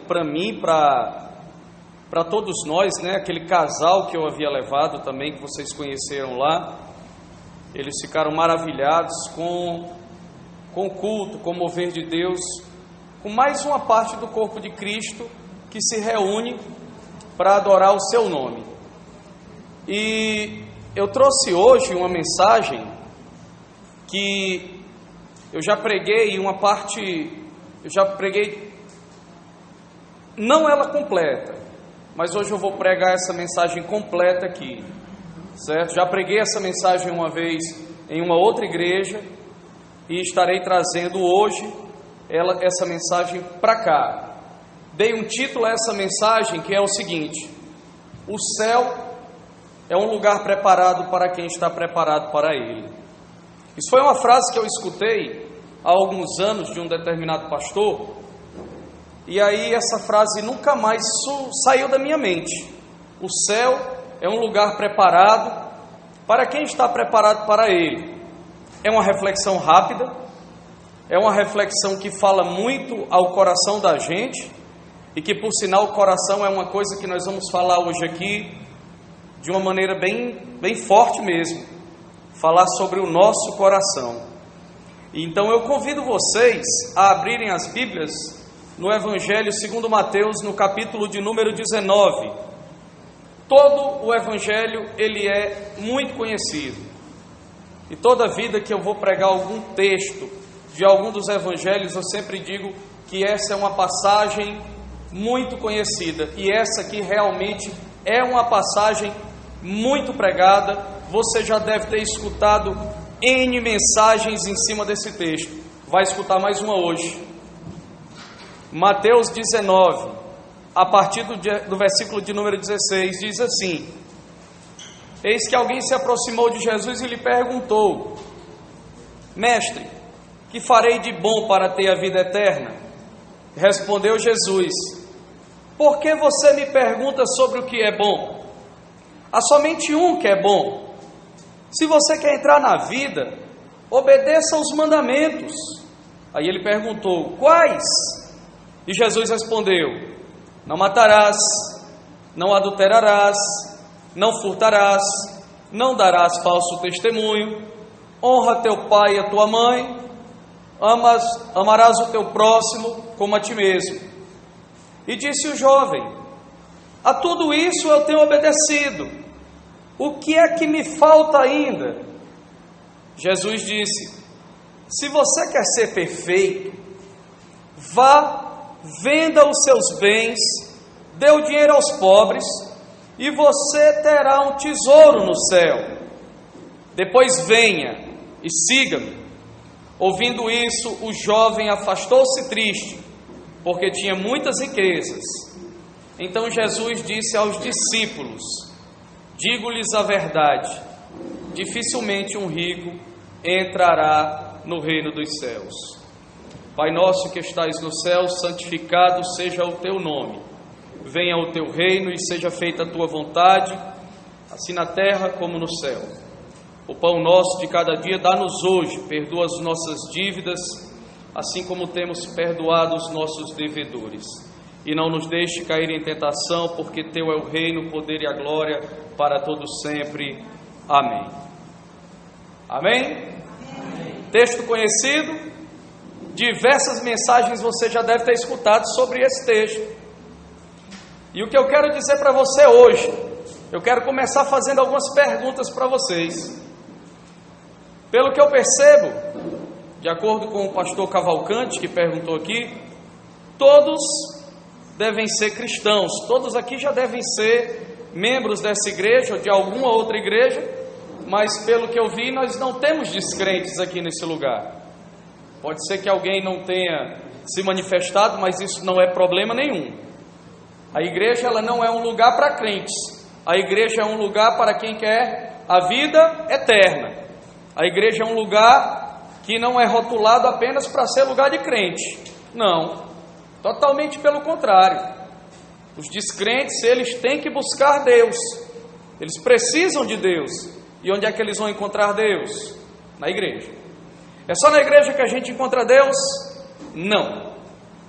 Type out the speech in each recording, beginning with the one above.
para mim, para todos nós, né? Aquele casal que eu havia levado também, que vocês conheceram lá, eles ficaram maravilhados com o culto, com o mover de Deus, com mais uma parte do corpo de Cristo que se reúne para adorar o seu nome. E eu trouxe hoje uma mensagem que eu já preguei uma parte, eu já preguei, não ela completa, mas hoje eu vou pregar essa mensagem completa aqui, certo? Já preguei essa mensagem uma vez em uma outra igreja e estarei trazendo hoje essa mensagem para cá. Dei um título a essa mensagem que é o seguinte: o céu é um lugar preparado para quem está preparado para ele. Isso foi uma frase que eu escutei há alguns anos de um determinado pastor, e aí essa frase nunca mais saiu da minha mente. O céu é um lugar preparado para quem está preparado para ele. É uma reflexão rápida, é uma reflexão que fala muito ao coração da gente, e que por sinal o coração é uma coisa que nós vamos falar hoje aqui de uma maneira bem forte mesmo, falar sobre o nosso coração. Então eu convido vocês a abrirem as Bíblias no Evangelho segundo Mateus, no capítulo de número 19. Todo o Evangelho, ele é muito conhecido, e toda vida que eu vou pregar algum texto de algum dos Evangelhos, eu sempre digo que essa é uma passagem muito conhecida, e essa aqui realmente é uma passagem muito pregada. Você já deve ter escutado N mensagens em cima desse texto, vai escutar mais uma hoje. Mateus 19, a partir do versículo de número 16, diz assim: eis que alguém se aproximou de Jesus e lhe perguntou: mestre, que farei de bom para ter a vida eterna? Respondeu Jesus: por que você me pergunta sobre o que é bom? Há somente um que é bom. Se você quer entrar na vida, obedeça aos mandamentos. Aí ele perguntou: quais? E Jesus respondeu: não matarás, não adulterarás, não furtarás, não darás falso testemunho, honra teu pai e a tua mãe, amarás o teu próximo como a ti mesmo. E disse o jovem: a tudo isso eu tenho obedecido. O que é que me falta ainda? Jesus disse: se você quer ser perfeito, vá, venda os seus bens, dê o dinheiro aos pobres, e você terá um tesouro no céu. Depois venha e siga-me. Ouvindo isso, o jovem afastou-se triste, porque tinha muitas riquezas. Então Jesus disse aos discípulos: digo-lhes a verdade, dificilmente um rico entrará no reino dos céus. Pai nosso que estais no céu, santificado seja o teu nome. Venha o teu reino e seja feita a tua vontade, assim na terra como no céu. O pão nosso de cada dia dá-nos hoje, perdoa as nossas dívidas, assim como temos perdoado os nossos devedores. E não nos deixe cair em tentação, porque teu é o reino, o poder e a glória para todos sempre. Amém. Amém? Amém. Texto conhecido, diversas mensagens você já deve ter escutado sobre esse texto. E o que eu quero dizer para você hoje, eu quero começar fazendo algumas perguntas para vocês. Pelo que eu percebo, de acordo com o pastor Cavalcante, que perguntou aqui, todos devem ser cristãos, todos aqui já devem ser membros dessa igreja ou de alguma outra igreja, mas pelo que eu vi, nós não temos descrentes aqui nesse lugar. Pode ser que alguém não tenha se manifestado, mas isso não é problema nenhum. A igreja, ela não é um lugar para crentes, a igreja é um lugar para quem quer a vida eterna. A igreja é um lugar que não é rotulado apenas para ser lugar de crente, não. Totalmente pelo contrário. Os descrentes, eles têm que buscar Deus. Eles precisam de Deus. E onde é que eles vão encontrar Deus? Na igreja. É só na igreja que a gente encontra Deus? Não.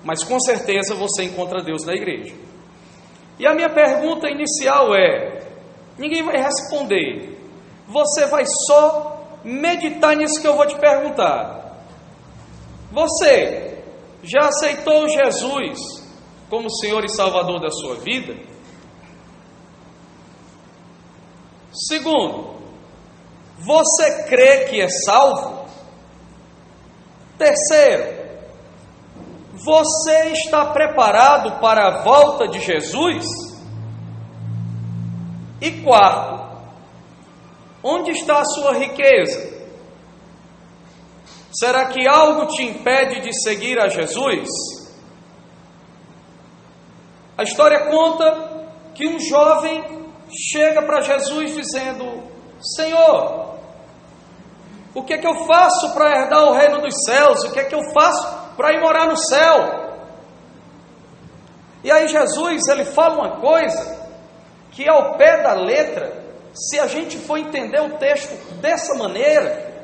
mas com certeza você encontra Deus na igreja. E a minha pergunta inicial é: ninguém vai responder, você vai só meditar nisso que eu vou te perguntar. Você já aceitou Jesus como Senhor e Salvador da sua vida? Segundo, você crê que é salvo? Terceiro, você está preparado para a volta de Jesus? E quarto, onde está a sua riqueza? Será que algo te impede de seguir a Jesus? A história conta que um jovem chega para Jesus dizendo: Senhor, o que é que eu faço para herdar o reino dos céus? O que é que eu faço para ir morar no céu? E aí Jesus, ele fala uma coisa que ao pé da letra, se a gente for entender o texto dessa maneira,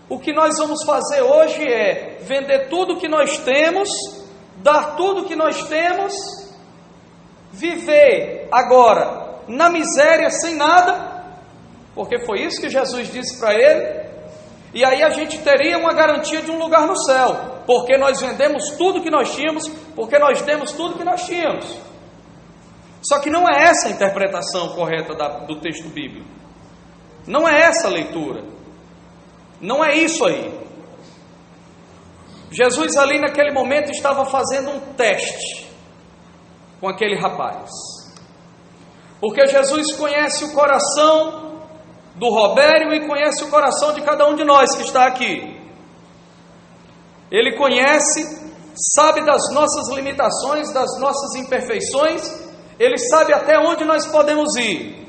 o que nós vamos fazer hoje é vender tudo que nós temos, dar tudo que nós temos, viver agora na miséria sem nada, porque foi isso que Jesus disse para ele, e aí a gente teria uma garantia de um lugar no céu, porque nós vendemos tudo que nós tínhamos, porque nós demos tudo que nós tínhamos. Só que não é essa a interpretação correta do texto bíblico, não é essa a leitura, não é isso aí. Jesus ali naquele momento estava fazendo um teste com aquele rapaz, porque Jesus conhece o coração do Robério e conhece o coração de cada um de nós que está aqui. Ele conhece, sabe das nossas limitações, das nossas imperfeições, Ele sabe até onde nós podemos ir,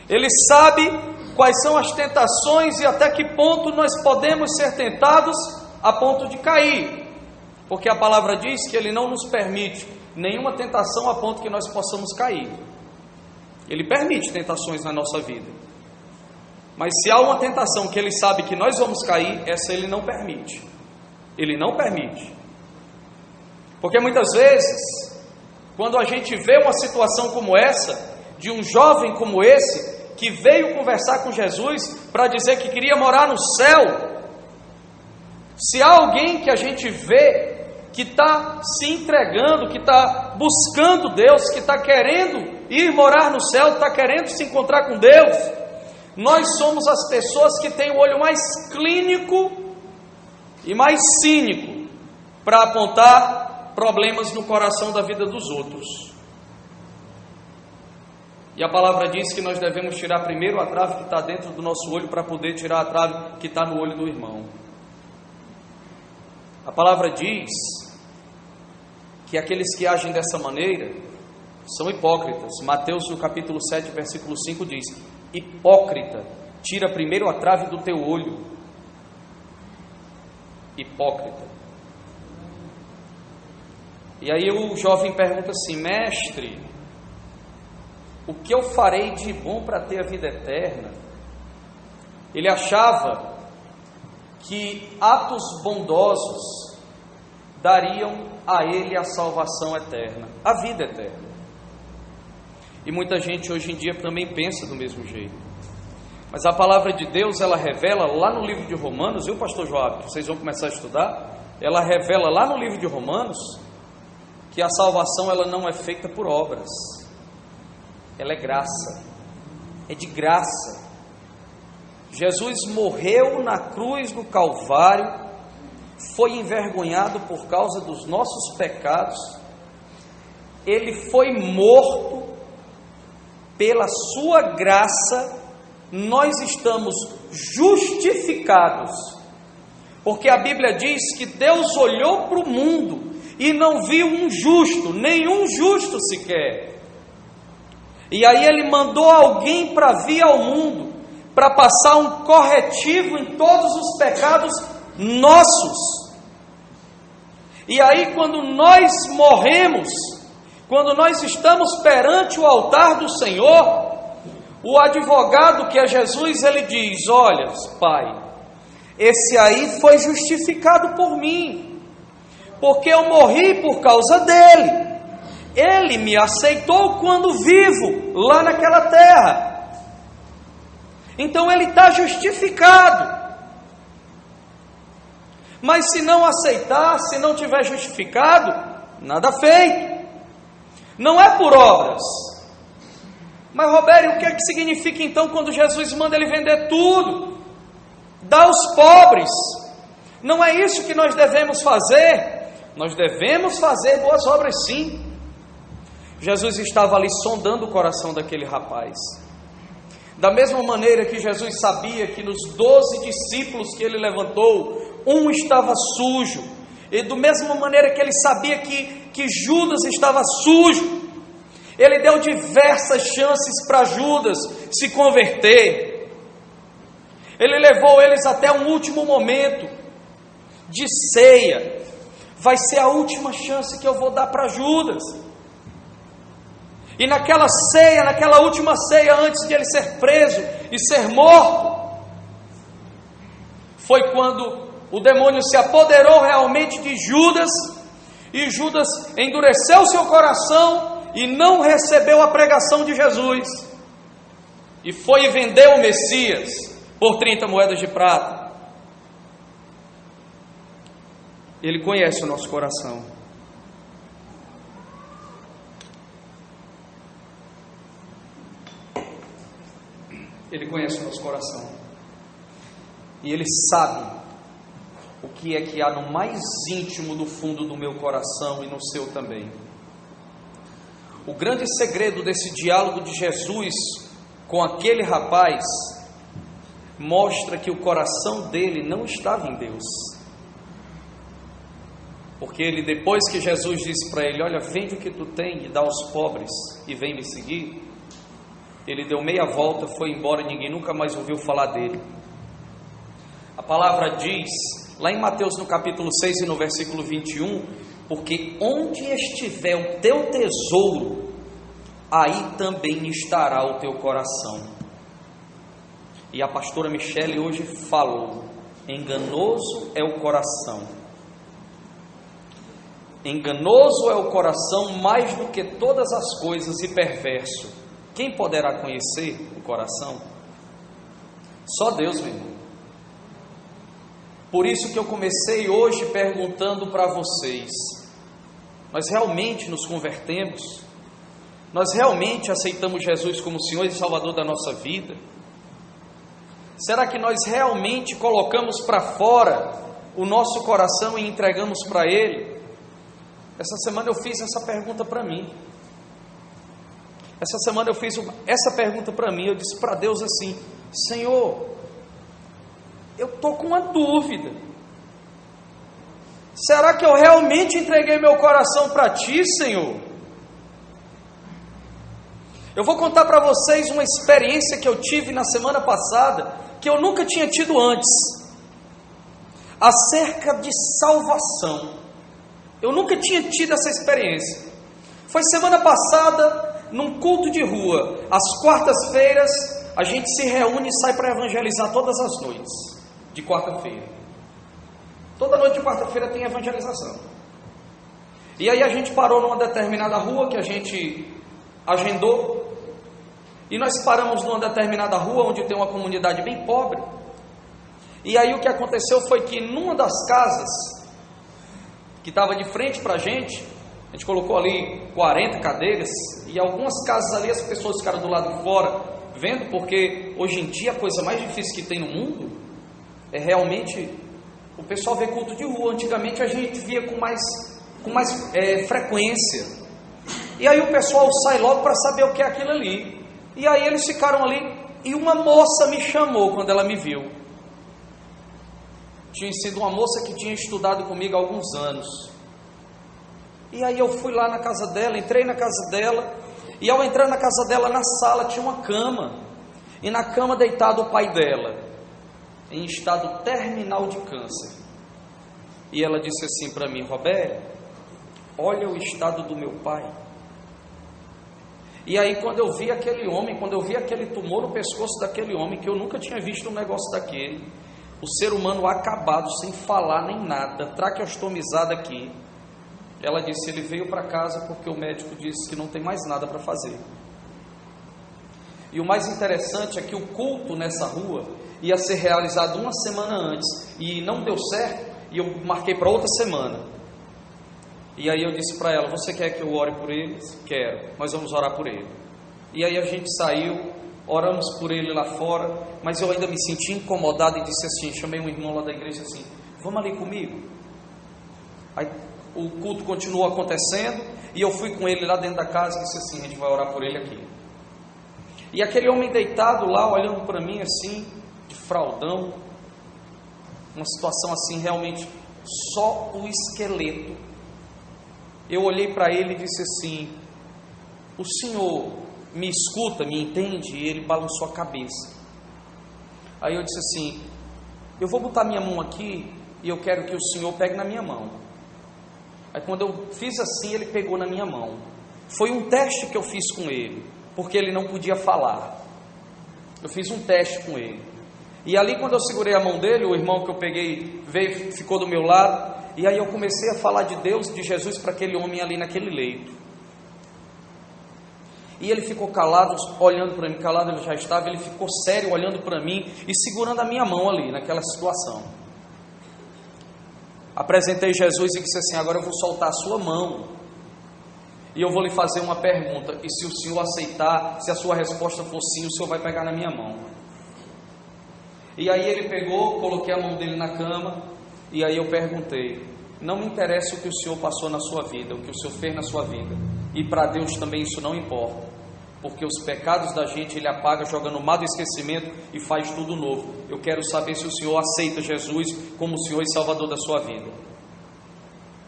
Ele sabe quais são as tentações e até que ponto nós podemos ser tentados a ponto de cair, porque a palavra diz que Ele não nos permite nenhuma tentação a ponto que nós possamos cair. Ele permite tentações na nossa vida, mas se há uma tentação que Ele sabe que nós vamos cair, essa Ele não permite. Ele não permite, porque muitas vezes, quando a gente vê uma situação como essa, de um jovem como esse, que veio conversar com Jesus para dizer que queria morar no céu, se há alguém que a gente vê que está se entregando, que está buscando Deus, que está querendo ir morar no céu, está querendo se encontrar com Deus, nós somos as pessoas que têm o olho mais clínico e mais cínico para apontar problemas no coração da vida dos outros. E a palavra diz que nós devemos tirar primeiro a trave que está dentro do nosso olho para poder tirar a trave que está no olho do irmão. A palavra diz que aqueles que agem dessa maneira são hipócritas. Mateus no capítulo 7, versículo 5 diz: hipócrita, tira primeiro a trave do teu olho. Hipócrita. E aí o jovem pergunta assim: mestre, o que eu farei de bom para ter a vida eterna? Ele achava que atos bondosos dariam a ele a salvação eterna, a vida eterna. E muita gente hoje em dia também pensa do mesmo jeito. Mas a palavra de Deus, ela revela lá no livro de Romanos, viu, pastor Joab, vocês vão começar a estudar, ela revela lá no livro de Romanos que a salvação ela não é feita por obras, ela é graça, é de graça. Jesus morreu na cruz do Calvário, foi envergonhado por causa dos nossos pecados, Ele foi morto, pela sua graça, nós estamos justificados, porque a Bíblia diz que Deus olhou para o mundo e não viu um justo, nenhum justo sequer, e aí Ele mandou alguém para vir ao mundo, para passar um corretivo em todos os pecados nossos. E aí quando nós morremos, quando nós estamos perante o altar do Senhor, o advogado que é Jesus, ele diz: olha, Pai, esse aí foi justificado por mim, porque eu morri por causa dele. Ele me aceitou quando vivo, lá naquela terra. Então ele está justificado. Mas se não aceitar, se não tiver justificado, nada feito. Não é por obras. Mas, Robério, o que é que significa então quando Jesus manda ele vender tudo? Dar aos pobres. Não é isso que nós devemos fazer? Nós devemos fazer boas obras, sim. Jesus estava ali sondando o coração daquele rapaz. Da mesma maneira que Jesus sabia que nos 12 discípulos que ele levantou, um estava sujo, e da mesma maneira que ele sabia que Judas estava sujo, ele deu diversas chances para Judas se converter. Ele levou eles até um último momento de ceia. Vai ser a última chance que eu vou dar para Judas. E naquela ceia, naquela última ceia, antes de ele ser preso e ser morto, foi quando o demônio se apoderou realmente de Judas, e Judas endureceu seu coração e não recebeu a pregação de Jesus, e foi e vendeu o Messias por 30 moedas de prata. Ele conhece o nosso coração. Ele conhece o nosso coração. E Ele sabe o que é que há no mais íntimo do fundo do meu coração e no seu também. O grande segredo desse diálogo de Jesus com aquele rapaz mostra que o coração dele não estava em Deus. Porque ele, depois que Jesus disse para ele: olha, vende o que tu tem e dá aos pobres e vem me seguir, ele deu meia volta, foi embora e ninguém nunca mais ouviu falar dele. A palavra diz, lá em Mateus no capítulo 6 e no versículo 21, porque onde estiver o teu tesouro, aí também estará o teu coração. E a pastora Michele hoje falou: enganoso é o coração. Enganoso é o coração mais do que todas as coisas, e perverso. Quem poderá conhecer o coração? Só Deus, meu irmão. Por isso que eu comecei hoje perguntando para vocês: nós realmente nos convertemos? Nós realmente aceitamos Jesus como Senhor e Salvador da nossa vida? Será que nós realmente colocamos para fora o nosso coração e entregamos para Ele? Essa semana eu fiz essa pergunta para mim. Essa semana eu fiz essa pergunta para mim. Eu disse para Deus assim: Senhor, eu estou com uma dúvida. Será que eu realmente entreguei meu coração para Ti, Senhor? Eu vou contar para vocês uma experiência que eu tive na semana passada, que eu nunca tinha tido antes, acerca de salvação. Eu nunca tinha tido essa experiência. Foi semana passada, num culto de rua. Às quartas-feiras, a gente se reúne e sai para evangelizar todas as noites de quarta-feira. Toda noite de quarta-feira tem evangelização. E aí a gente parou numa determinada rua que a gente agendou. E nós paramos numa determinada rua onde tem uma comunidade bem pobre. E aí o que aconteceu foi que numa das casas que estava de frente para a gente colocou ali 40 cadeiras, e algumas casas ali as pessoas ficaram do lado de fora vendo, porque hoje em dia a coisa mais difícil que tem no mundo é realmente o pessoal ver culto de rua. Antigamente a gente via com mais frequência, e aí o pessoal sai logo para saber o que é aquilo ali. E aí eles ficaram ali, e uma moça me chamou quando ela me viu. Tinha sido uma moça que tinha estudado comigo há alguns anos. E aí eu fui lá na casa dela, entrei na casa dela, e ao entrar na casa dela, na sala tinha uma cama, e na cama deitado o pai dela, em estado terminal de câncer. E ela disse assim para mim: Robério, olha o estado do meu pai. E aí quando eu vi aquele homem, quando eu vi aquele tumor no pescoço daquele homem, que eu nunca tinha visto um negócio daquele, o ser humano acabado, sem falar nem nada, traqueostomizado aqui, Ela disse: ele veio para casa porque o médico disse que não tem mais nada para fazer. E o mais interessante é que o culto nessa rua ia ser realizado uma semana antes, e não deu certo, e eu marquei para outra semana. E aí eu disse para ela: você quer que eu ore por eles? Quero, nós vamos orar por ele. E aí a gente saiu, oramos por ele lá fora, mas eu ainda me senti incomodado e disse assim, chamei um irmão lá da igreja assim: vamos ali comigo? Aí o culto continuou acontecendo, e eu fui com ele lá dentro da casa e disse assim: a gente vai orar por ele aqui. E aquele homem deitado lá, olhando para mim assim, de fraldão, uma situação assim, realmente, só o esqueleto. Eu olhei para ele e disse assim: o senhor me escuta, me entende? E ele balançou a cabeça. Aí eu disse assim: eu vou botar minha mão aqui, e eu quero que o senhor pegue na minha mão. Aí quando eu fiz assim, ele pegou na minha mão. Foi um teste que eu fiz com ele, porque ele não podia falar. Eu fiz um teste com ele. E ali, quando eu segurei a mão dele, o irmão que eu peguei veio, ficou do meu lado, e aí eu comecei a falar de Deus, de Jesus, para aquele homem ali naquele leito. E ele ficou calado, olhando para mim. Calado ele já estava, ele ficou sério, olhando para mim e segurando a minha mão ali, naquela situação. Apresentei Jesus e disse assim: agora eu vou soltar a sua mão, e eu vou lhe fazer uma pergunta, e se o senhor aceitar, se a sua resposta for sim, o senhor vai pegar na minha mão. E aí ele pegou, coloquei a mão dele na cama, e aí eu perguntei: não me interessa o que o senhor passou na sua vida, o que o senhor fez na sua vida, e para Deus também isso não importa, porque os pecados da gente Ele apaga, joga no mar do esquecimento e faz tudo novo. Eu quero saber se o senhor aceita Jesus como o Senhor e Salvador da sua vida.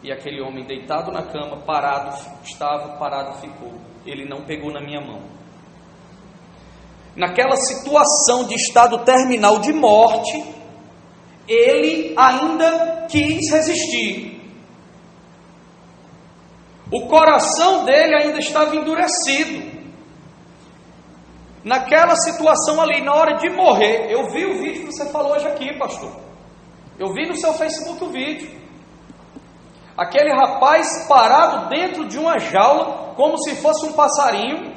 E aquele homem deitado na cama, parado, estava parado, ficou. Ele não pegou na minha mão. Naquela situação de estado terminal de morte, ele ainda quis resistir. O coração dele ainda estava endurecido. Naquela situação ali, na hora de morrer, eu vi o vídeo que você falou hoje aqui, pastor. Eu vi no seu Facebook o vídeo. Aquele rapaz parado dentro de uma jaula, como se fosse um passarinho,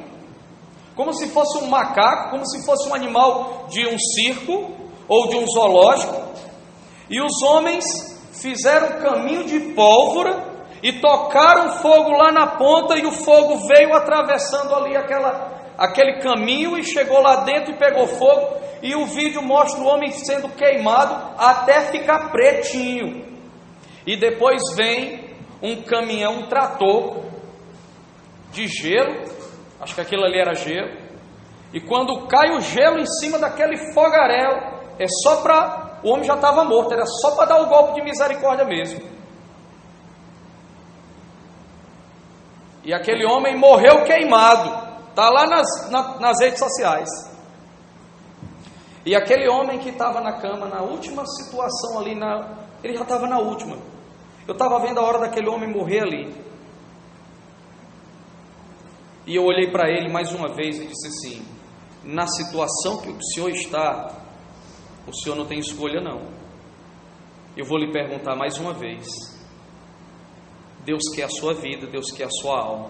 como se fosse um macaco, como se fosse um animal de um circo ou de um zoológico. E os homens fizeram um caminho de pólvora e tocaram fogo lá na ponta, e o fogo veio atravessando ali aquele caminho e chegou lá dentro e pegou fogo. E o vídeo mostra o homem sendo queimado até ficar pretinho. E depois vem um caminhão, um trator de gelo, acho que aquilo ali era gelo, e quando cai o gelo em cima daquele fogaréu, é só para... o homem já estava morto, era só para dar o golpe de misericórdia mesmo. E aquele homem morreu queimado, está lá nas redes sociais. E aquele homem que estava na cama, na última situação ali, ele já estava na última. Eu estava vendo a hora daquele homem morrer ali. E eu olhei para ele mais uma vez e disse assim: na situação que o senhor está, o senhor não tem escolha não. Eu vou lhe perguntar mais uma vez. Deus quer a sua vida, Deus quer a sua alma.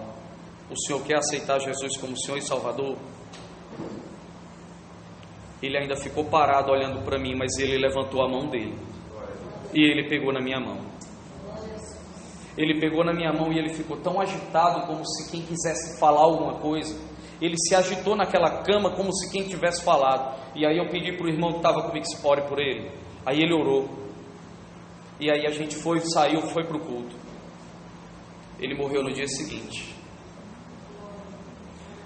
O senhor quer aceitar Jesus como Senhor e Salvador? Ele ainda ficou parado olhando para mim, mas ele levantou a mão dele. E ele pegou na minha mão. Ele pegou na minha mão e ele ficou tão agitado, como se quem quisesse falar alguma coisa. Ele se agitou naquela cama como se quem tivesse falado. E aí eu pedi para o irmão que estava comigo que se ore por ele. Aí ele orou. E aí a gente saiu, foi para o culto. Ele morreu no dia seguinte.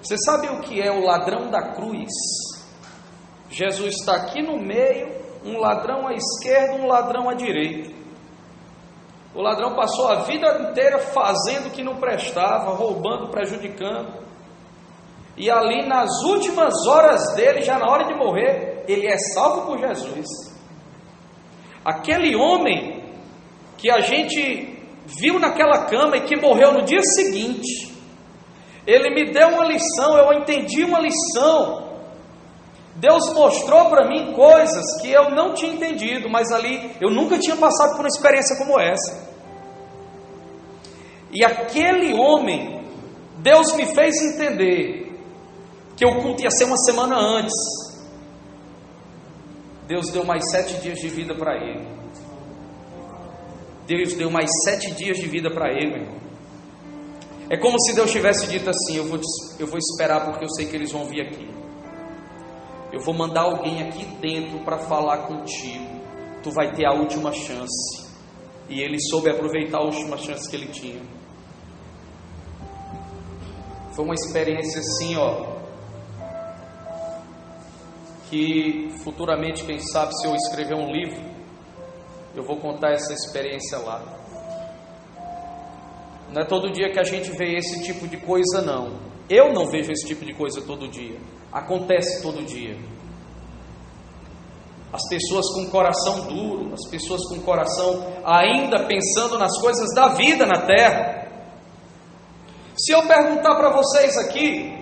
Você sabe o que é o ladrão da cruz? Jesus está aqui no meio, um ladrão à esquerda, um ladrão à direita. O ladrão passou a vida inteira fazendo o que não prestava, roubando, prejudicando. E ali nas últimas horas dele, já na hora de morrer, ele é salvo por Jesus. Aquele homem que a gente viu naquela cama e que morreu no dia seguinte, ele me deu uma lição, eu entendi uma lição. Deus mostrou para mim coisas que eu não tinha entendido, mas ali eu nunca tinha passado por uma experiência como essa. E aquele homem, Deus me fez entender que o culto ia ser uma semana antes. Deus deu mais 7 dias de vida para ele. Deus deu mais 7 dias de vida para ele, meu irmão. É como se Deus tivesse dito assim: eu vou esperar, porque eu sei que eles vão vir aqui. Eu vou mandar alguém aqui dentro para falar contigo. Tu vai ter a última chance. E ele soube aproveitar a última chance que ele tinha. Foi uma experiência assim, que futuramente, quem sabe, se eu escrever um livro, eu vou contar essa experiência lá. Não é todo dia que a gente vê esse tipo de coisa, não. Eu não vejo esse tipo de coisa todo dia. Acontece todo dia. As pessoas com o coração duro, as pessoas com o coração ainda pensando nas coisas da vida na terra. Se eu perguntar para vocês aqui,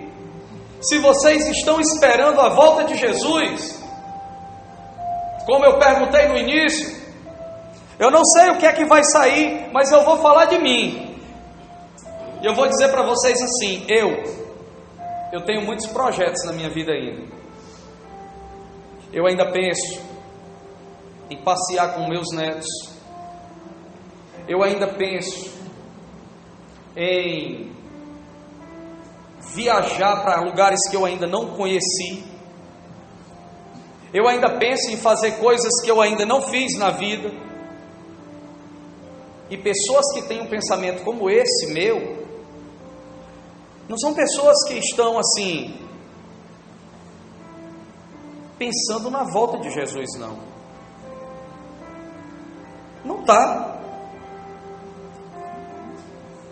se vocês estão esperando a volta de Jesus, como eu perguntei no início, eu não sei o que é que vai sair, mas eu vou falar de mim. E eu vou dizer para vocês assim: eu tenho muitos projetos na minha vida ainda. Eu ainda penso em passear com meus netos. Eu ainda penso em viajar para lugares que eu ainda não conheci. Eu ainda penso em fazer coisas que eu ainda não fiz na vida. E pessoas que têm um pensamento como esse meu, não são pessoas que estão assim pensando na volta de Jesus, não. Não está.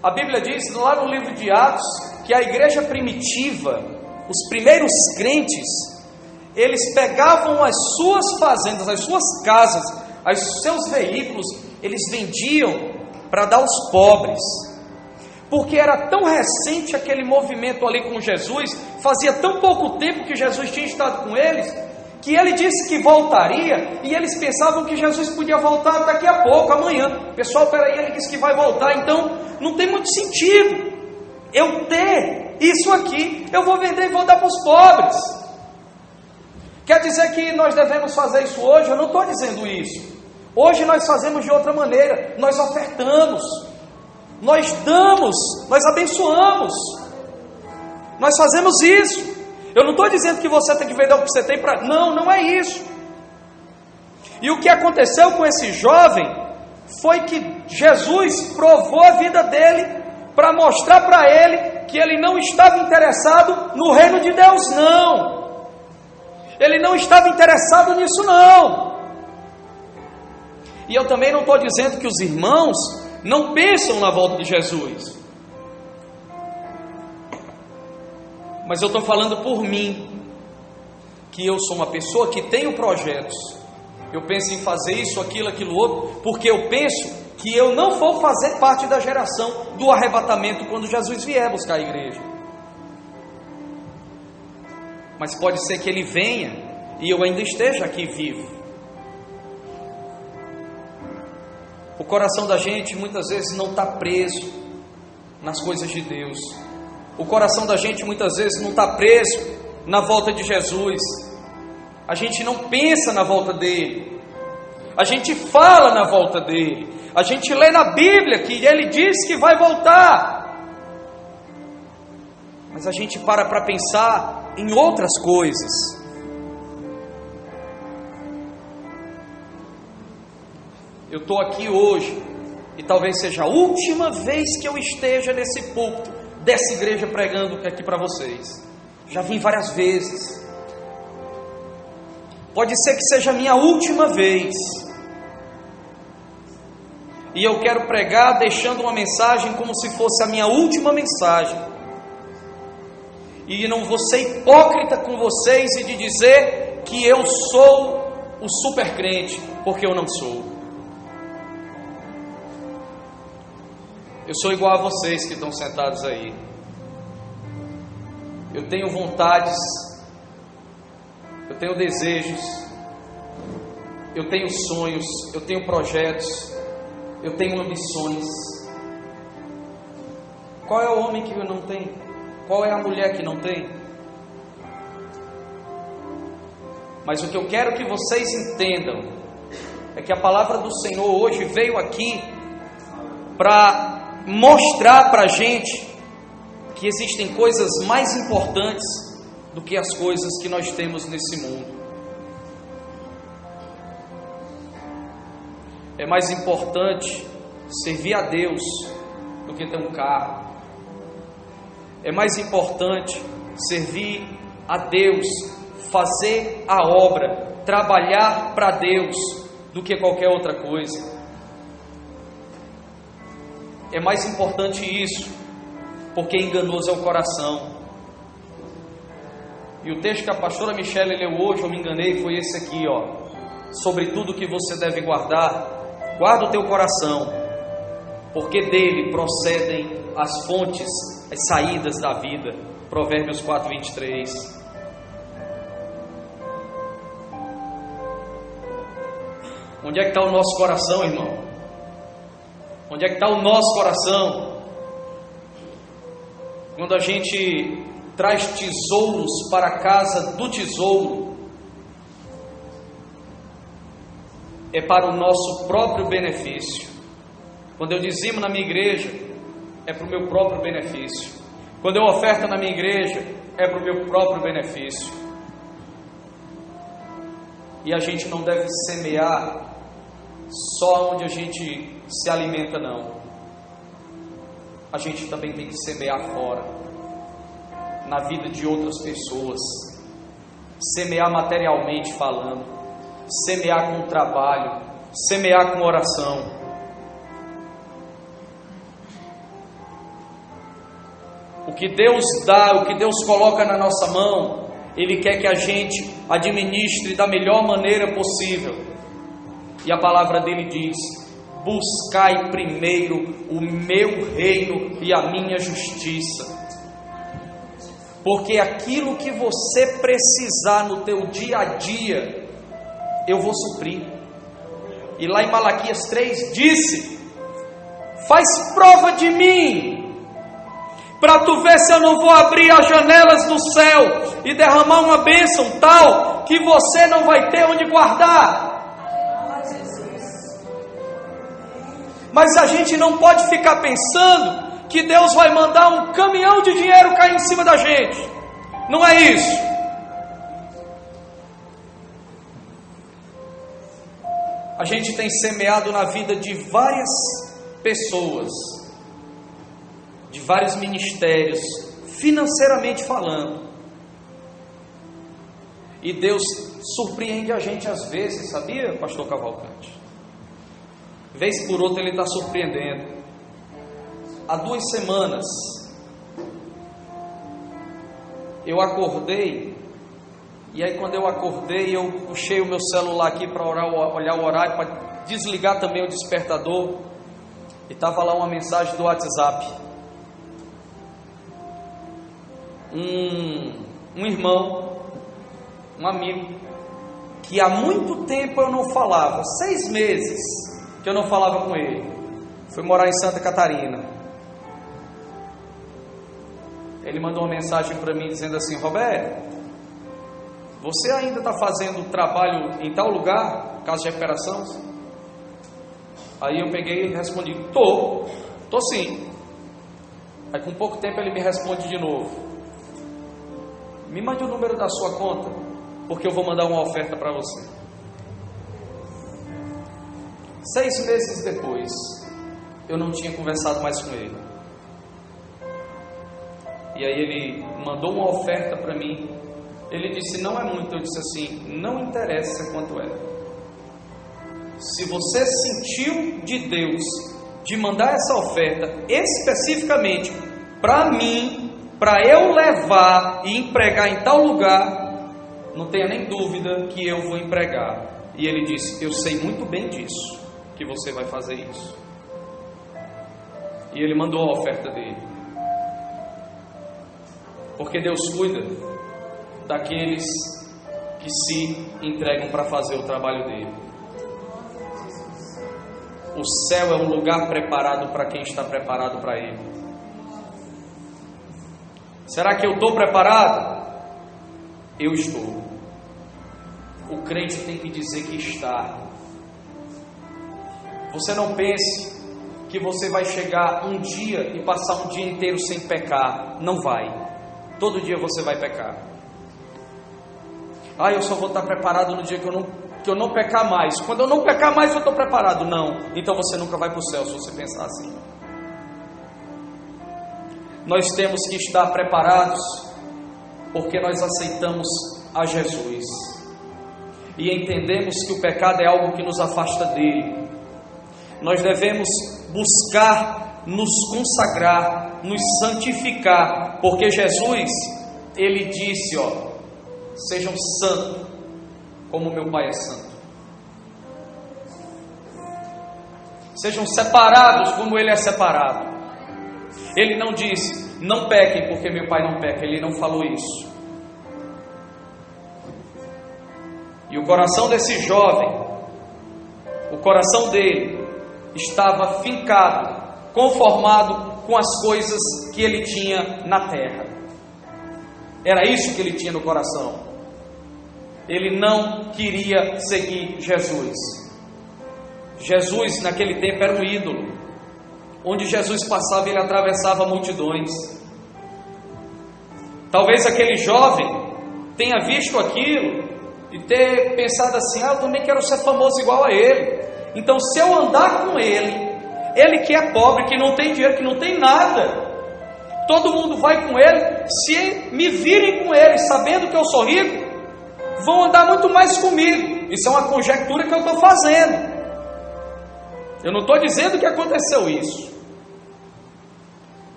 A Bíblia diz lá no livro de Atos que a igreja primitiva, os primeiros crentes, eles pegavam as suas fazendas, as suas casas, os seus veículos, eles vendiam para dar aos pobres. Porque era tão recente aquele movimento ali com Jesus, fazia tão pouco tempo que Jesus tinha estado com eles, que ele disse que voltaria, e eles pensavam que Jesus podia voltar daqui a pouco, amanhã. Pessoal, peraí, ele disse que vai voltar, então não tem muito sentido eu ter isso aqui. Eu vou vender e vou dar para os pobres. Quer dizer que nós devemos fazer isso hoje? Eu não estou dizendo isso. Hoje nós fazemos de outra maneira, nós ofertamos, nós damos, nós abençoamos, nós fazemos isso. Eu não estou dizendo que você tem que vender o que você tem para... Não é isso. E o que aconteceu com esse jovem foi que Jesus provou a vida dele para mostrar para ele que ele não estava interessado no reino de Deus, não. Ele não estava interessado nisso, não. E eu também não estou dizendo que os irmãos não pensam na volta de Jesus. Mas eu estou falando por mim, que eu sou uma pessoa que tenho projetos. Eu penso em fazer isso, aquilo outro, porque eu penso que eu não vou fazer parte da geração do arrebatamento quando Jesus vier buscar a igreja. Mas pode ser que ele venha e eu ainda esteja aqui vivo. O coração da gente muitas vezes não está preso nas coisas de Deus. O coração da gente muitas vezes não está preso na volta de Jesus. A gente não pensa na volta dele. A gente fala na volta dele. A gente lê na Bíblia que ele diz que vai voltar. Mas a gente para pensar em outras coisas. Eu estou aqui hoje e talvez seja a última vez que eu esteja nesse púlpito dessa igreja pregando aqui para vocês. Já vim várias vezes. Pode ser que seja a minha última vez. E eu quero pregar deixando uma mensagem como se fosse a minha última mensagem. E não vou ser hipócrita com vocês e de dizer que eu sou o super crente, porque eu não sou. Eu sou igual a vocês que estão sentados aí. Eu tenho vontades, eu tenho desejos, eu tenho sonhos, eu tenho projetos, eu tenho ambições. Qual é o homem que não tem? Qual é a mulher que não tem? Mas o que eu quero que vocês entendam é que a palavra do Senhor hoje veio aqui para mostrar para a gente que existem coisas mais importantes do que as coisas que nós temos nesse mundo. É mais importante servir a Deus do que ter um carro. É mais importante servir a Deus, fazer a obra, trabalhar para Deus, do que qualquer outra coisa. É mais importante isso, porque enganoso é o coração. E o texto que a pastora Michele leu hoje, eu me enganei, foi esse aqui, ó. Sobre tudo que você deve guardar, guarda o teu coração, porque dele procedem as fontes, as saídas da vida. Provérbios 4:23. Onde é que está o nosso coração, irmão? Onde é que está o nosso coração? Quando a gente traz tesouros para a casa do tesouro, é para o nosso próprio benefício. Quando eu dizimo na minha igreja, é para o meu próprio benefício. Quando eu oferto na minha igreja, é para o meu próprio benefício. E a gente não deve semear só onde a gente se alimenta, não. A gente também tem que semear fora, na vida de outras pessoas. Semear materialmente falando, semear com trabalho, semear com oração. O que Deus dá, o que Deus coloca na nossa mão, Ele quer que a gente administre da melhor maneira possível. E a palavra dele diz: buscai primeiro o meu reino e a minha justiça. Porque aquilo que você precisar no teu dia a dia, eu vou suprir. E lá em Malaquias 3 disse: faz prova de mim, para tu ver se eu não vou abrir as janelas do céu e derramar uma bênção tal que você não vai ter onde guardar. Mas a gente não pode ficar pensando que Deus vai mandar um caminhão de dinheiro cair em cima da gente. Não é isso. A gente tem semeado na vida de várias pessoas, de vários ministérios, financeiramente falando. E Deus surpreende a gente às vezes, sabia, pastor Cavalcante? Vez por outra Ele está surpreendendo. Há 2 semanas eu acordei, e aí quando eu acordei eu puxei o meu celular aqui para olhar o horário, para desligar também o despertador, e estava lá uma mensagem do WhatsApp. Um irmão, um amigo, que há muito tempo eu não falava, 6 meses que eu não falava com ele, foi morar em Santa Catarina. Ele mandou uma mensagem para mim dizendo assim: Roberto, você ainda está fazendo trabalho em tal lugar, casa de recuperação? Aí eu peguei e respondi: tô sim. Aí com pouco tempo ele me responde de novo: me mande o número da sua conta, porque eu vou mandar uma oferta para você. 6 meses depois, eu não tinha conversado mais com ele. E aí ele mandou uma oferta para mim. Ele disse: não é muito. Eu disse assim: não interessa quanto é. Se você sentiu de Deus de mandar essa oferta especificamente para mim, para eu levar e empregar em tal lugar, não tenha nem dúvida que eu vou empregar. E ele disse: eu sei muito bem disso, que você vai fazer isso. E ele mandou a oferta dele. Porque Deus cuida daqueles que se entregam para fazer o trabalho dele. O céu é um lugar preparado para quem está preparado para ele. Será que eu estou preparado? Eu estou. O crente tem que dizer que está. Você não pense que você vai chegar um dia e passar um dia inteiro sem pecar. Não vai. Todo dia você vai pecar. Eu só vou estar preparado no dia que eu não pecar mais. Quando eu não pecar mais, eu estou preparado. Não. Então você nunca vai para o céu se você pensar assim. Nós temos que estar preparados porque nós aceitamos a Jesus e entendemos que o pecado é algo que nos afasta dele. Nós devemos buscar nos consagrar, nos santificar, porque Jesus, ele disse, sejam santos, como meu Pai é santo. Sejam separados, como ele é separado. Ele não disse, não pequem, porque meu Pai não peca. Ele não falou isso. E o coração desse jovem, o coração dele, estava fincado, conformado com as coisas que ele tinha na terra. Era isso que ele tinha no coração. Ele não queria seguir Jesus. Jesus naquele tempo era um ídolo. Onde Jesus passava, ele atravessava multidões. Talvez aquele jovem tenha visto aquilo e ter pensado assim, eu também quero ser famoso igual a ele. Então se eu andar com ele que é pobre, que não tem dinheiro, que não tem nada, todo mundo vai com ele. Se me virem com ele, sabendo que eu sou rico, vão andar muito mais comigo. Isso é uma conjectura que eu estou fazendo. Eu não estou dizendo que aconteceu isso,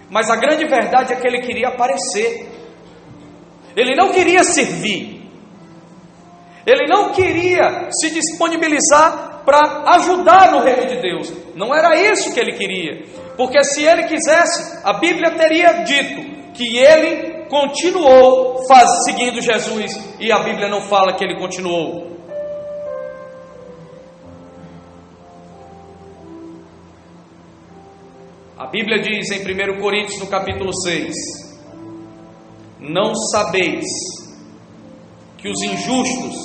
mas a grande verdade é que ele queria aparecer. Ele não queria servir. Ele não queria se disponibilizar para ajudar no reino de Deus. Não era isso que ele queria. Porque se ele quisesse, a Bíblia teria dito que ele continuou seguindo Jesus. E a Bíblia não fala que ele continuou. A Bíblia diz em 1 Coríntios, no capítulo 6, não sabeis que os injustos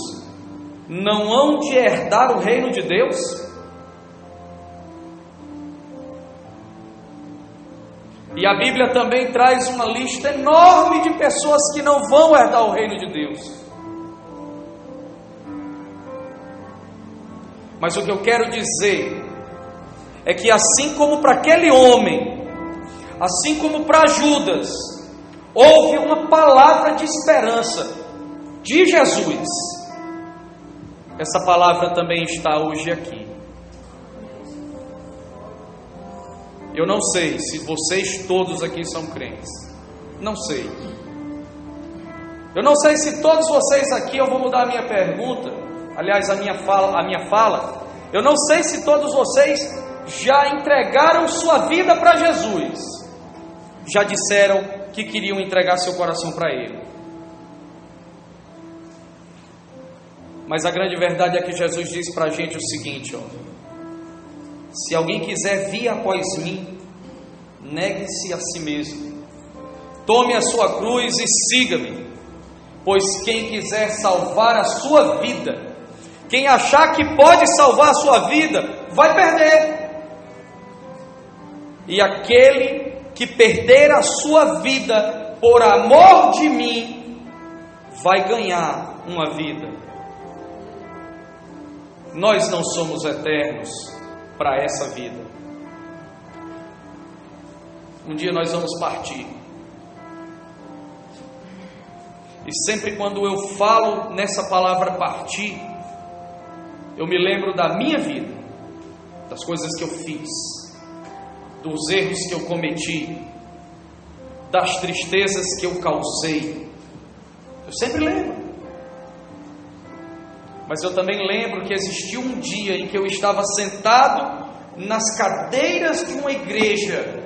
não hão de herdar o reino de Deus? E a Bíblia também traz uma lista enorme de pessoas que não vão herdar o reino de Deus. Mas o que eu quero dizer é que assim como para aquele homem, assim como para Judas, houve uma palavra de esperança de Jesus, essa palavra também está hoje aqui. Eu não sei se vocês todos aqui são crentes. Não sei. Eu não sei se todos vocês aqui, eu vou mudar a minha pergunta, aliás, a minha fala. Eu não sei se todos vocês já entregaram sua vida para Jesus, já disseram que queriam entregar seu coração para Ele. Mas a grande verdade é que Jesus diz para a gente o seguinte, se alguém quiser vir após mim, negue-se a si mesmo, tome a sua cruz e siga-me, pois quem quiser salvar a sua vida, quem achar que pode salvar a sua vida, vai perder. E aquele que perder a sua vida por amor de mim, vai ganhar uma vida. Nós não somos eternos para essa vida. Um dia nós vamos partir. E sempre quando eu falo nessa palavra partir, eu me lembro da minha vida, das coisas que eu fiz, dos erros que eu cometi, das tristezas que eu causei. Eu sempre lembro. Mas eu também lembro que existiu um dia em que eu estava sentado nas cadeiras de uma igreja,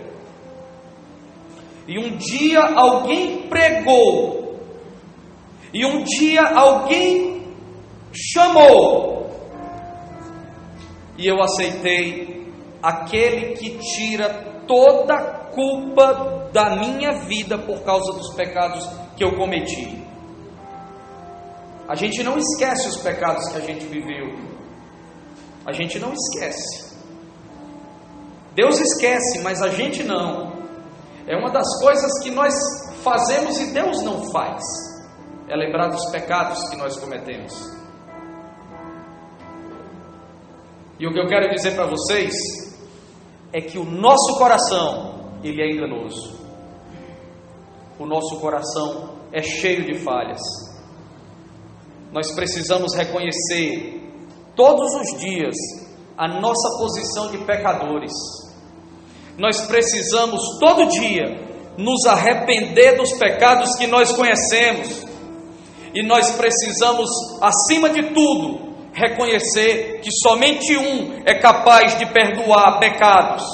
e um dia alguém pregou, e um dia alguém chamou, e eu aceitei aquele que tira toda a culpa da minha vida por causa dos pecados que eu cometi. A gente não esquece os pecados que a gente viveu. A gente não esquece. Deus esquece, mas a gente não. É uma das coisas que nós fazemos e Deus não faz. É lembrar dos pecados que nós cometemos. E o que eu quero dizer para vocês é que o nosso coração, ele é enganoso. O nosso coração é cheio de falhas. Nós precisamos reconhecer todos os dias a nossa posição de pecadores. Nós precisamos todo dia nos arrepender dos pecados que nós conhecemos. E nós precisamos, acima de tudo, reconhecer que somente um é capaz de perdoar pecados.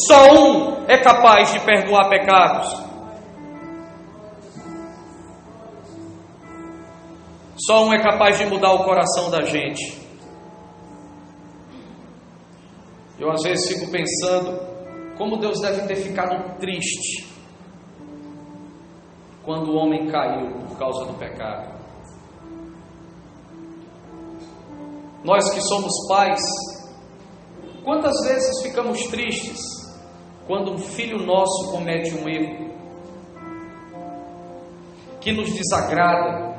Só um é capaz de perdoar pecados. Só um é capaz de mudar o coração da gente. Eu às vezes fico pensando como Deus deve ter ficado triste quando o homem caiu por causa do pecado. Nós que somos pais, quantas vezes ficamos tristes quando um filho nosso comete um erro que nos desagrada?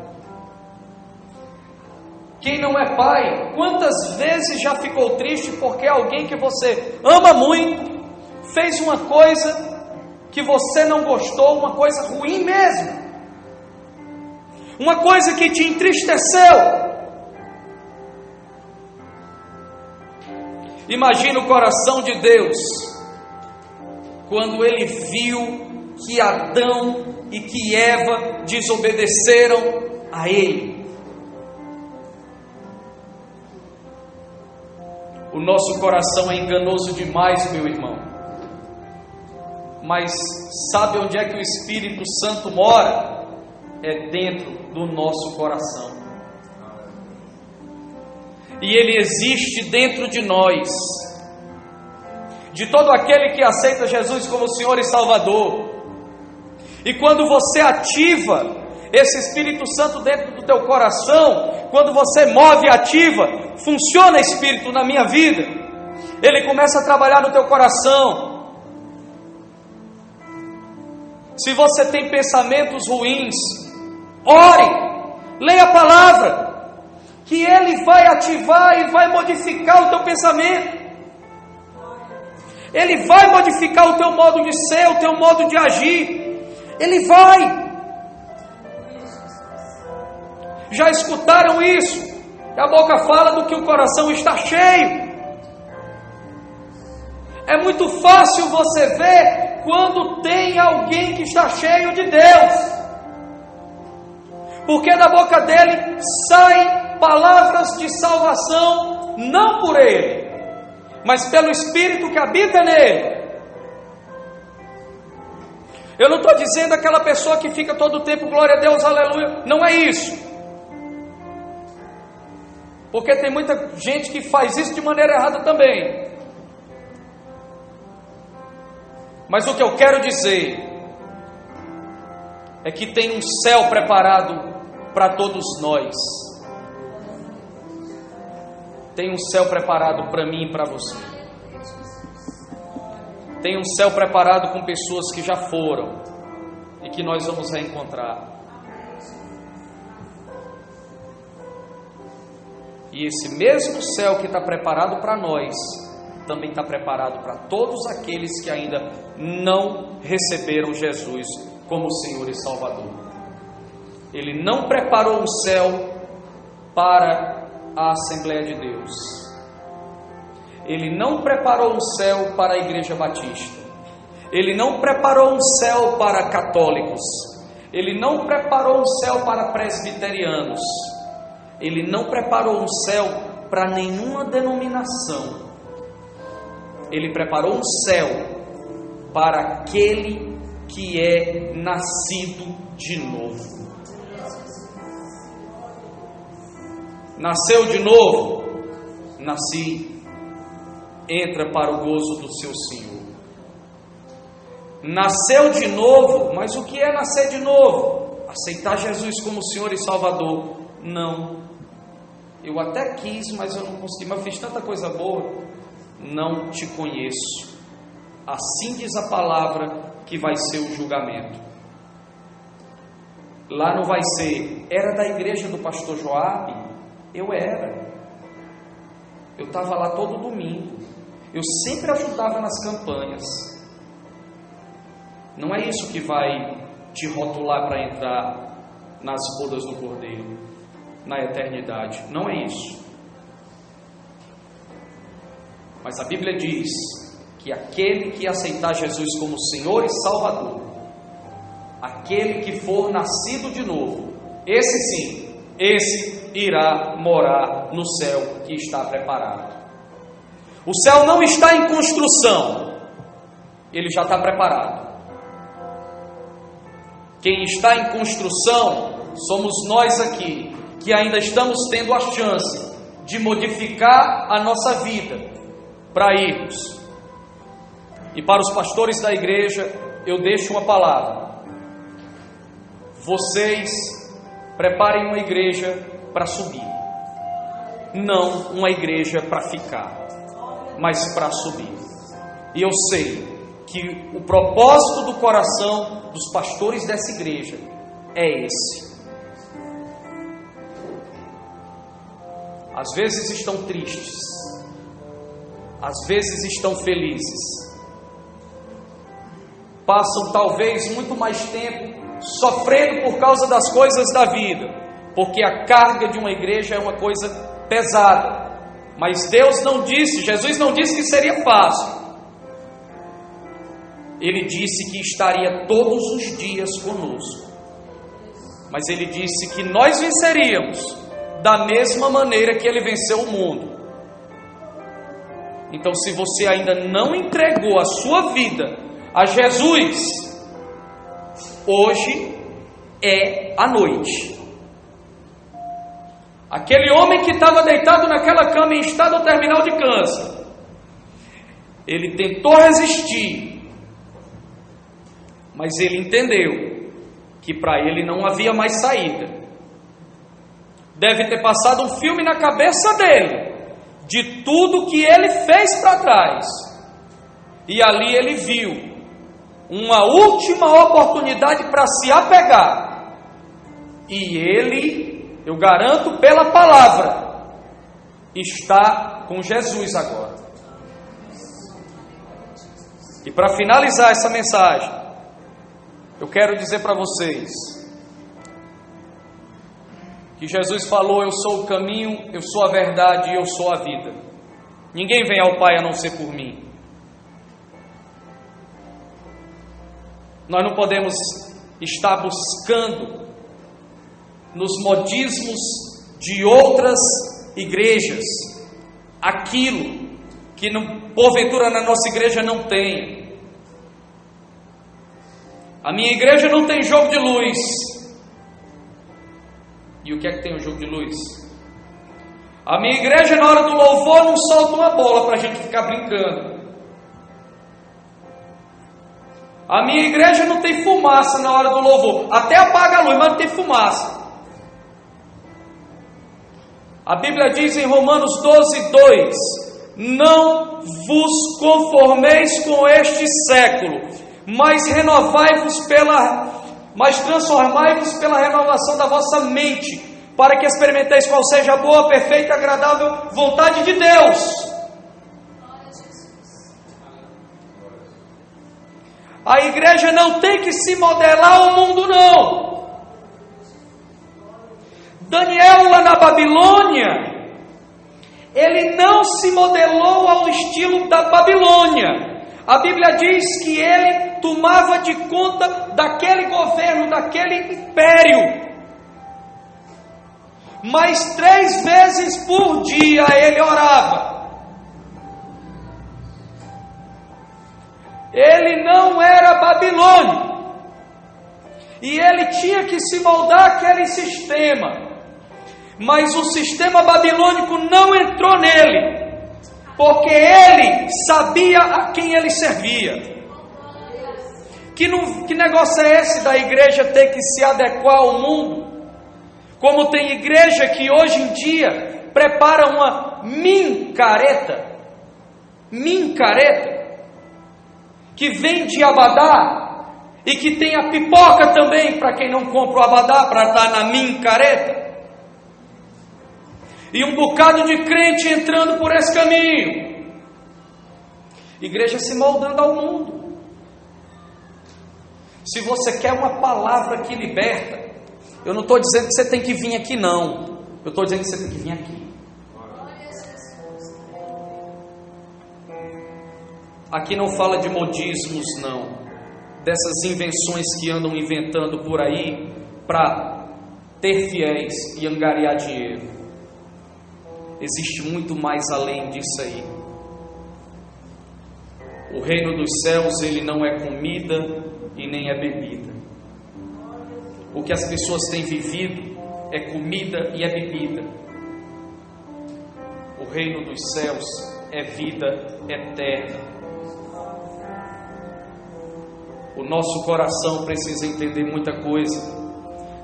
Quem não é pai, quantas vezes já ficou triste porque alguém que você ama muito fez uma coisa que você não gostou, uma coisa ruim mesmo, uma coisa que te entristeceu? Imagina o coração de Deus quando Ele viu que Adão e que Eva desobedeceram a Ele. O nosso coração é enganoso demais, meu irmão. Mas sabe onde é que o Espírito Santo mora? É dentro do nosso coração. E Ele existe dentro de nós. De todo aquele que aceita Jesus como Senhor e Salvador. E quando você ativa esse Espírito Santo dentro do teu coração, quando você move e ativa, funciona Espírito na minha vida, ele começa a trabalhar no teu coração. Se você tem pensamentos ruins, ore, leia a palavra, que ele vai ativar e vai modificar o teu pensamento. Ele vai modificar o teu modo de ser, o teu modo de agir. Ele vai. Já escutaram isso? A boca fala do que o coração está cheio. É muito fácil você ver quando tem alguém que está cheio de Deus, porque da boca dele saem palavras de salvação, não por ele, mas pelo Espírito que habita nele. Eu não estou dizendo aquela pessoa que fica todo o tempo, glória a Deus, aleluia, não é isso. Porque tem muita gente que faz isso de maneira errada também. Mas o que eu quero dizer é que tem um céu preparado para todos nós. Tem um céu preparado para mim e para você. Tem um céu preparado com pessoas que já foram e que nós vamos reencontrar. E esse mesmo céu que está preparado para nós, também está preparado para todos aqueles que ainda não receberam Jesus como Senhor e Salvador. Ele não preparou um céu para a Assembleia de Deus. Ele não preparou um céu para a Igreja Batista. Ele não preparou um céu para católicos. Ele não preparou um céu para presbiterianos. Ele não preparou um céu para nenhuma denominação. Ele preparou um céu para aquele que é nascido de novo. Nasceu de novo? Nasci. Entra para o gozo do seu Senhor. nasceu de novo. Mas o que é nascer de novo? Aceitar Jesus como Senhor e Salvador? Não. Eu até quis, mas eu não consegui. Mas eu fiz tanta coisa boa. Não te conheço. Assim diz a palavra que vai ser o julgamento. Lá não vai ser, era da igreja do pastor Joabe? Eu era. Eu estava lá todo domingo. Eu sempre ajudava nas campanhas. Não é isso que vai te rotular para entrar nas bodas do Cordeiro, na eternidade. Não é isso. Mas a Bíblia diz que aquele que aceitar Jesus como Senhor e Salvador, aquele que for nascido de novo, esse sim, esse irá morar no céu que está preparado. O céu não está em construção, ele já está preparado. Quem está em construção somos nós aqui, que ainda estamos tendo a chance de modificar a nossa vida para irmos. E para os pastores da igreja, eu deixo uma palavra. Vocês preparem uma igreja para subir, não uma igreja para ficar, mas para subir. E eu sei que o propósito do coração dos pastores dessa igreja é esse. Às vezes estão tristes, às vezes estão felizes, passam talvez muito mais tempo sofrendo por causa das coisas da vida, porque a carga de uma igreja é uma coisa pesada. Mas Deus não disse, Jesus não disse que seria fácil. Ele disse que estaria todos os dias conosco. Mas Ele disse que nós venceríamos da mesma maneira que Ele venceu o mundo. Então, se você ainda não entregou a sua vida a Jesus, hoje é a noite. Aquele homem que estava deitado naquela cama em estado terminal de câncer, ele tentou resistir, mas ele entendeu que para ele não havia mais saída. Deve ter passado um filme na cabeça dele, de tudo que ele fez para trás, e ali ele viu uma última oportunidade para se apegar, e ele, eu garanto pela palavra, está com Jesus agora. E para finalizar essa mensagem, eu quero dizer para vocês que Jesus falou: eu sou o caminho, eu sou a verdade e eu sou a vida. Ninguém vem ao Pai a não ser por mim. Nós não podemos estar buscando nos modismos de outras igrejas aquilo que porventura na nossa igreja não tem. A minha igreja não tem jogo de luz. E o que é que tem o jogo de luz? A minha igreja na hora do louvor não solta uma bola para a gente ficar brincando. A minha igreja não tem fumaça na hora do louvor. Até apaga a luz, mas não tem fumaça. A Bíblia diz em Romanos 12:2: não vos conformeis com este século, mas transformai-vos pela renovação da vossa mente, para que experimenteis qual seja a boa, perfeita e agradável vontade de Deus. A igreja não tem que se modelar ao mundo, não. Daniel lá na Babilônia, ele não se modelou ao estilo da Babilônia. A Bíblia diz que ele tomava de conta daquele governo, daquele império. Mas 3 vezes por dia ele orava. Ele não era babilônico, e ele tinha que se moldar àquele sistema, mas o sistema babilônico não entrou nele, porque ele sabia a quem ele servia. Que negócio é esse da igreja ter que se adequar ao mundo? Como tem igreja que hoje em dia prepara uma mincareta, que vende abadá e que tem a pipoca também para quem não compra o abadá, para estar na mincareta. E um bocado de crente entrando por esse caminho. Igreja se moldando ao mundo. Se você quer uma palavra que liberta, eu não estou dizendo que você tem que vir aqui não. Eu estou dizendo que você tem que vir aqui. Aqui não fala de modismos não. Dessas invenções que andam inventando por aí para ter fiéis e angariar dinheiro. Existe muito mais além disso aí. O reino dos céus, ele não é comida e nem é bebida. O que as pessoas têm vivido é comida e é bebida. O reino dos céus é vida eterna. O nosso coração precisa entender muita coisa.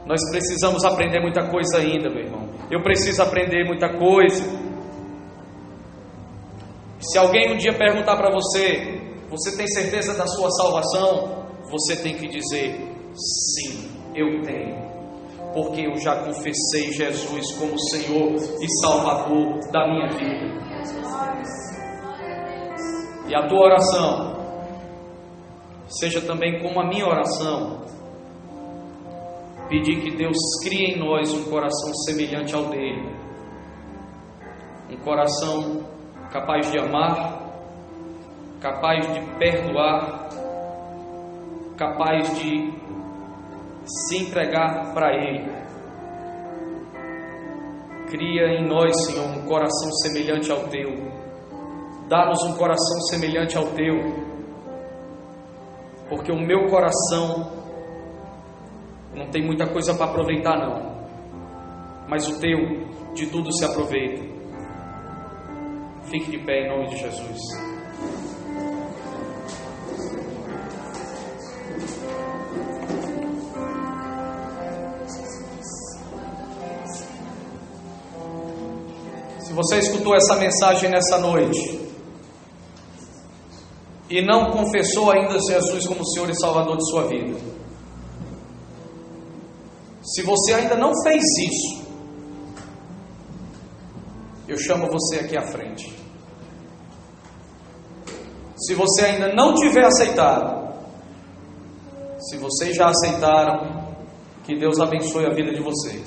Nós precisamos aprender muita coisa ainda, meu irmão. Eu preciso aprender muita coisa. Se alguém um dia perguntar para você, você tem certeza da sua salvação? Você tem que dizer, sim, eu tenho. Porque eu já confessei Jesus como Senhor e Salvador da minha vida. E a tua oração seja também como a minha oração. Pedir que Deus crie em nós um coração semelhante ao dele. Um coração capaz de amar, capaz de perdoar, capaz de se entregar para ele. Cria em nós, Senhor, um coração semelhante ao teu. Dá-nos um coração semelhante ao teu. Porque o meu coração não tem muita coisa para aproveitar não, mas o teu de tudo se aproveita. Fique de pé em nome de Jesus. Se você escutou essa mensagem nessa noite e não confessou ainda Jesus como Senhor e Salvador de sua vida, se você ainda não fez isso, eu chamo você aqui à frente. Se você ainda não tiver aceitado, se vocês já aceitaram, que Deus abençoe a vida de vocês.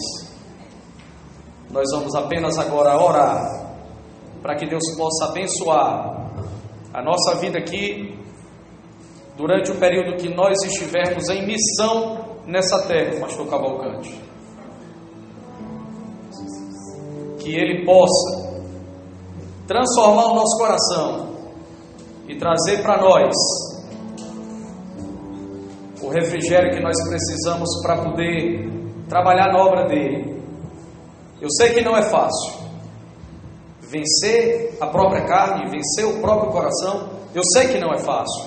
Nós vamos apenas agora orar para que Deus possa abençoar a nossa vida aqui durante o período que nós estivermos em missão nessa terra, pastor Cavalcante. Que Ele possa transformar o nosso coração e trazer para nós o refrigério que nós precisamos para poder trabalhar na obra dele. Eu sei que não é fácil vencer a própria carne, vencer o próprio coração. Eu sei que não é fácil,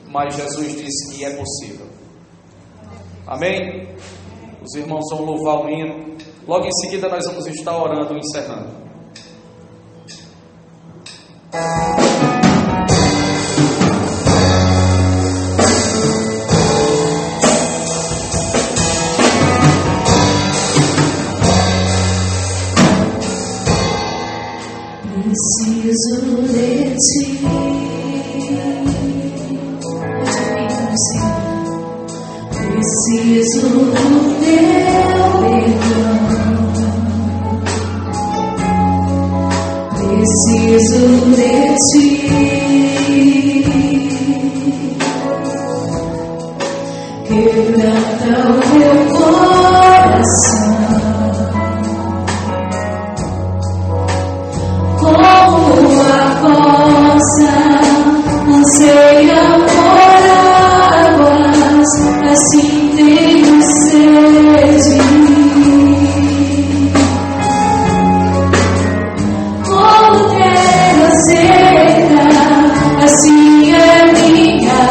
mas Jesus disse que é possível. Amém? Os irmãos vão louvar o hino. Logo em seguida nós vamos estar orando e encerrando. Preciso de ti. Preciso do teu perdão. Preciso de ti. Quebranta o meu coração. Como a costa anseia por águas, assim tenho sede. Como terra seca, assim é minha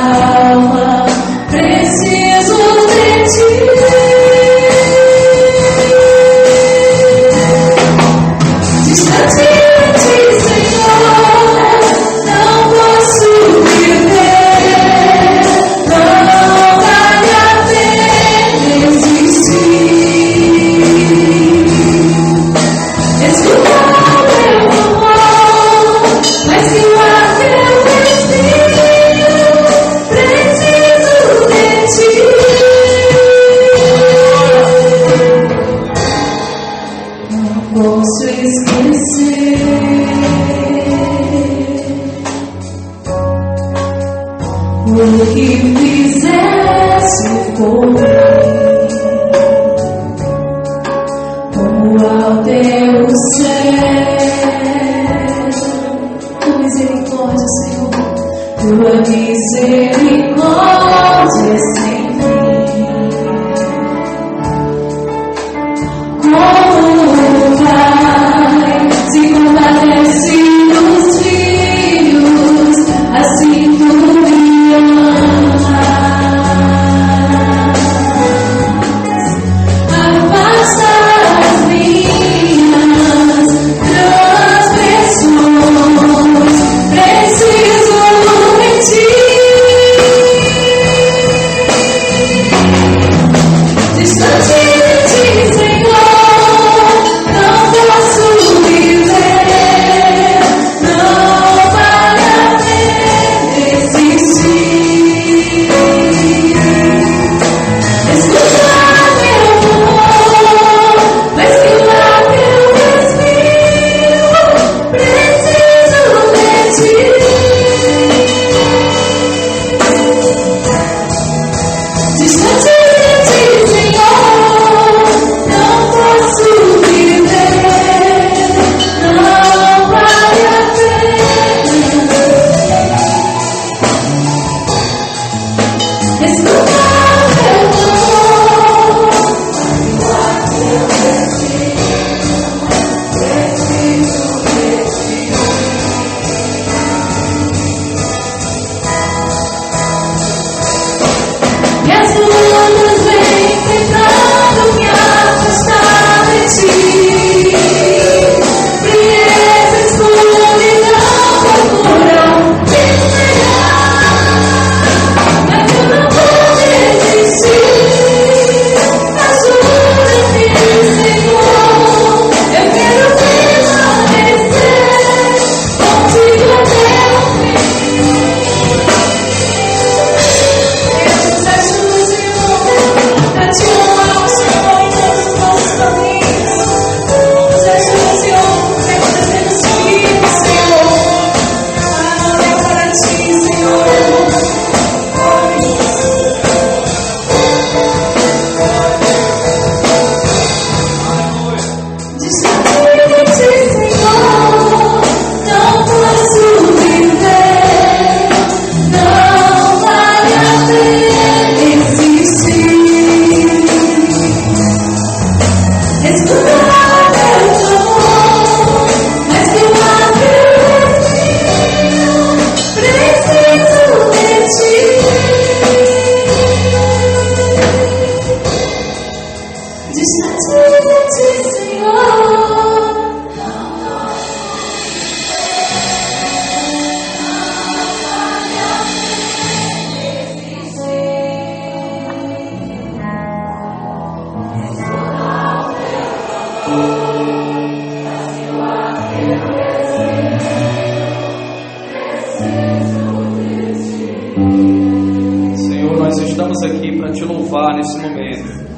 estamos aqui para te louvar nesse momento.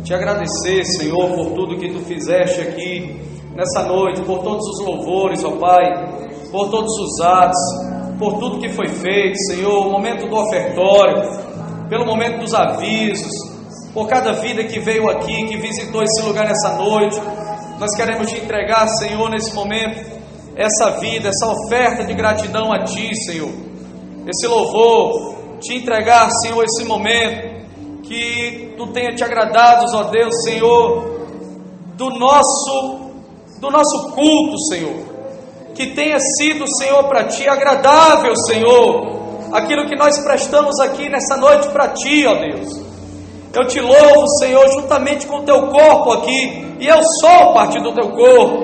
Te agradecer, Senhor, por tudo que tu fizeste aqui nessa noite, por todos os louvores, ó Pai, por todos os atos, por tudo que foi feito, Senhor, o momento do ofertório, pelo momento dos avisos, por cada vida que veio aqui, que visitou esse lugar nessa noite. Nós queremos te entregar, Senhor, nesse momento, essa vida, essa oferta de gratidão a Ti, Senhor, esse louvor, te entregar, Senhor, esse momento, que Tu tenha te agradado, ó Deus, Senhor, do nosso culto, Senhor, que tenha sido, Senhor, para Ti agradável, Senhor, aquilo que nós prestamos aqui nessa noite para Ti, ó Deus. Eu te louvo, Senhor, juntamente com o Teu corpo aqui, e eu sou parte do Teu corpo,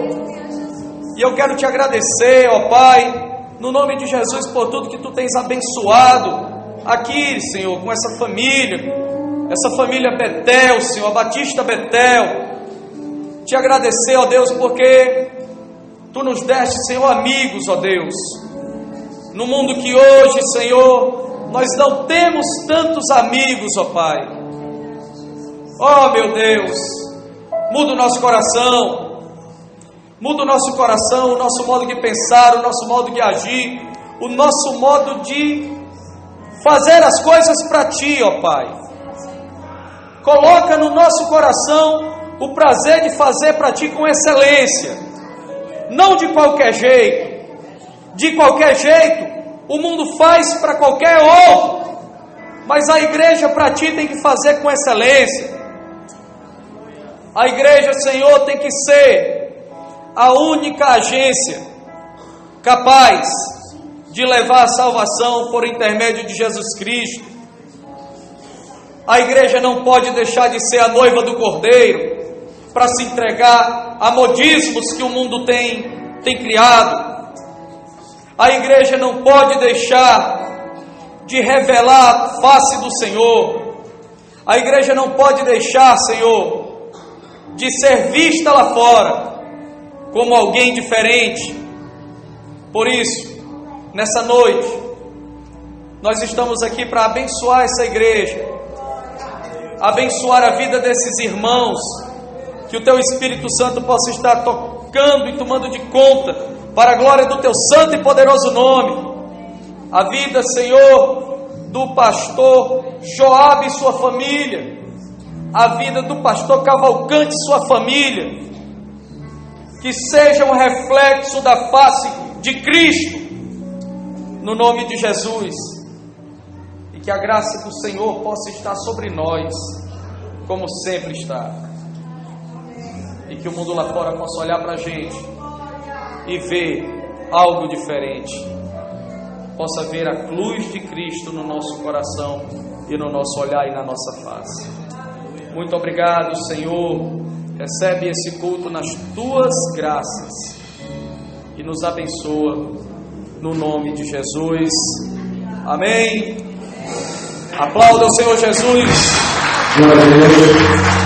e eu quero te agradecer, ó Pai, no nome de Jesus, por tudo que Tu tens abençoado aqui, Senhor, com essa família Betel, Senhor, a Batista Betel. Te agradecer, ó Deus, porque Tu nos deste, Senhor, amigos, ó Deus, no mundo que hoje, Senhor, nós não temos tantos amigos, ó Pai. Ó meu Deus, muda o nosso coração, o nosso modo de pensar, o nosso modo de agir, o nosso modo de fazer as coisas para Ti, ó Pai. Coloca no nosso coração o prazer de fazer para Ti com excelência, não de qualquer jeito. De qualquer jeito, o mundo faz para qualquer outro, mas a igreja para Ti tem que fazer com excelência. A igreja, Senhor, tem que ser a única agência capaz de levar a salvação por intermédio de Jesus Cristo. A igreja não pode deixar de ser a noiva do Cordeiro para se entregar a modismos que o mundo tem criado. A igreja não pode deixar de revelar a face do Senhor. A igreja não pode deixar, Senhor, de ser vista lá fora como alguém diferente. Por isso, nessa noite, nós estamos aqui para abençoar essa igreja, abençoar a vida desses irmãos, que o Teu Espírito Santo possa estar tocando e tomando de conta, para a glória do Teu santo e poderoso nome. A vida, Senhor, do pastor Joabe e sua família, a vida do pastor Cavalcante e sua família, que seja um reflexo da face de Cristo, no nome de Jesus, e que a graça do Senhor possa estar sobre nós, como sempre está, e que o mundo lá fora possa olhar para a gente e ver algo diferente, possa ver a cruz de Cristo no nosso coração e no nosso olhar e na nossa face. Muito obrigado, Senhor. Recebe esse culto nas Tuas graças e nos abençoa no nome de Jesus. Amém. Aplauda o Senhor Jesus. Glória a Deus.